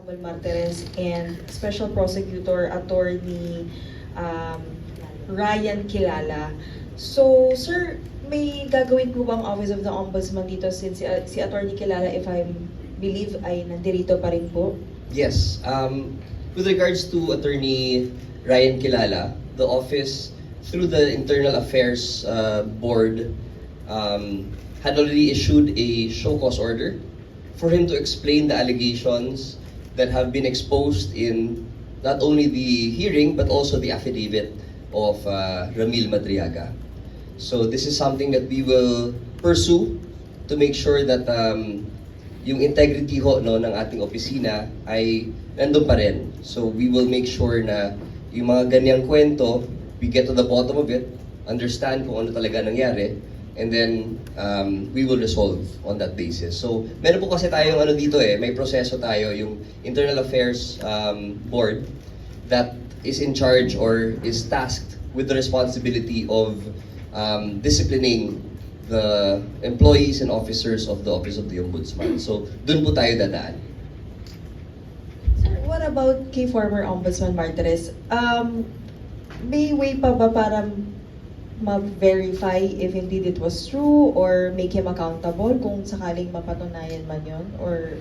Samuel Martires and Special Prosecutor Attorney um, Ryan Kilala. So, sir, may gagawin po bang Office of the Ombudsman dito since si Attorney Kilala, if I believe, ay nandirito pa rin po? Yes. With regards to Attorney Ryan Kilala, the office, through the Internal Affairs Board, had already issued a show cause order for him to explain the allegations that have been exposed in not only the hearing but also the affidavit of Ramil Madriaga. So this is something that we will pursue to make sure that yung integrity ho no ng ating opisina ay nandun pa rin. So we will make sure na yung mga ganyang kwento, we get to the bottom of it, understand kung ano talaga nangyari, and then we will resolve on that basis. So meron po kasi tayong ano dito may proseso tayo, yung Internal Affairs Board that is in charge or is tasked with the responsibility of disciplining the employees and officers of the Office of the Ombudsman. So dun po tayo dadaan. Sir, what about kay former Ombudsman Martires? May way pa ba para ma-verify if indeed it was true or make him accountable kung sakaling mapatunayan man yun? Or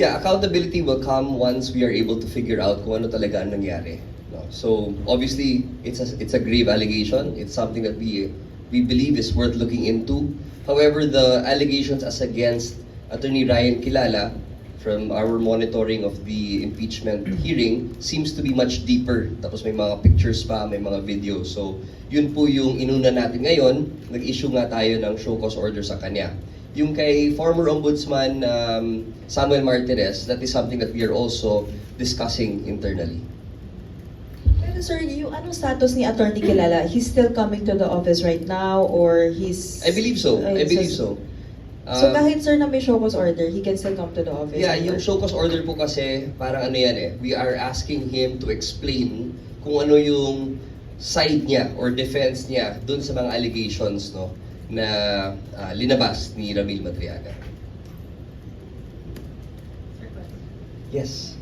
Yeah, accountability will come once we are able to figure out kung ano talaga ang nangyari. No? So obviously, it's a grave allegation. It's something that we believe is worth looking into. However, the allegations as against Attorney Ryan Kilala from our monitoring of the impeachment hearing seems to be much deeper. Tapos may mga pictures pa, may mga videos. So yun po yung inuna natin ngayon. Nag-issue nga tayo ng show cause order sa kanya. Yung kay former Ombudsman Samuel Martires, that is something that we are also discussing internally. pero sir, yung anong status ni Attorney Kilala? He's still coming to the office right now or he's... I believe so. I believe so. So kahit sir na may show cause order, he can still come to the office? Yeah, yung show cause order po kasi parang ano yan we are asking him to explain kung ano yung side niya or defense niya dun sa mga allegations no na linabas ni Ramil Madriaga. Yes.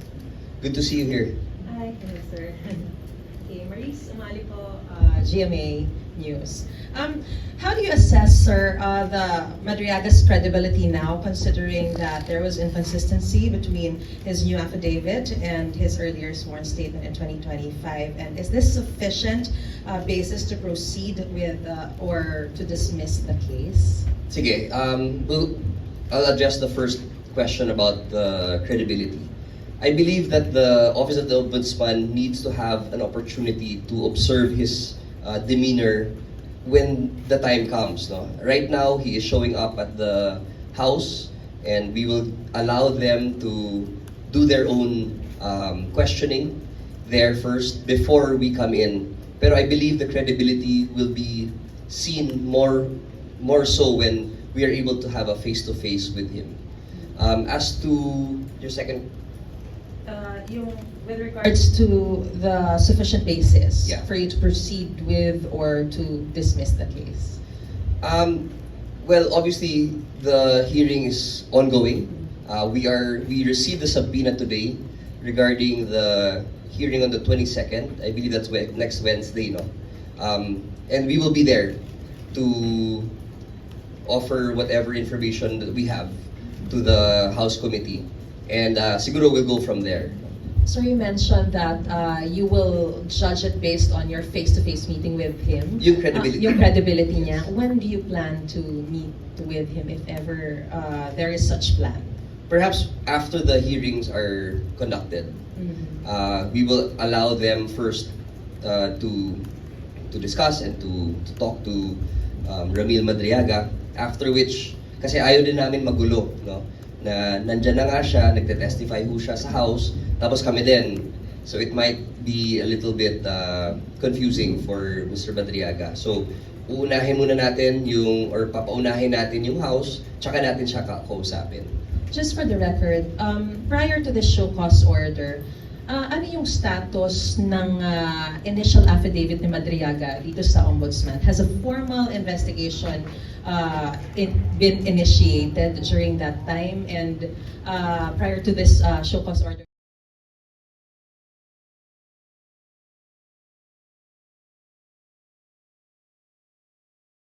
Good to see you here. Hi, hello sir. Okay, Maurice Umali po, GMA News. How do you assess, sir, the Madriaga's credibility now, considering that there was inconsistency between his new affidavit and his earlier sworn statement in 2025? And is this sufficient basis to proceed with or to dismiss the case? Sige, I'll address the first question about the credibility. I believe that the Office of the Ombudsman needs to have an opportunity to observe his demeanor when the time comes. No? Right now, he is showing up at the house and we will allow them to do their own questioning there first before we come in. Pero I believe the credibility will be seen more so when we are able to have a face-to-face with him. As to your second, Yung with regards to the sufficient basis Yeah. for you to proceed with or to dismiss the case. well, obviously the hearing is ongoing. We received the subpoena today regarding the hearing on the 22nd. I believe that's next Wednesday, no? And we will be there to offer whatever information that we have to the House Committee. And siguro we'll go from there. So you mentioned that you will judge it based on your face-to-face meeting with him. Yung credibility. Yung credibility niya. When do you plan to meet with him, if ever there is such plan? Perhaps after the hearings are conducted, we will allow them first to discuss and to talk to Ramil Madriaga. After which, kasi ayaw din namin magulo, no? Na nandyan na nga siya, nagte-testify ho siya sa house, tapos kami din. So it might be a little bit confusing for Mr. Madriaga. So uunahin muna natin or papaunahin natin yung house, tsaka natin siya kakausapin. Just for the record, prior to the show cause order, ano yung status ng initial affidavit ni Madriaga dito sa Ombudsman? Has a formal investigation been initiated during that time and prior to this show cause order?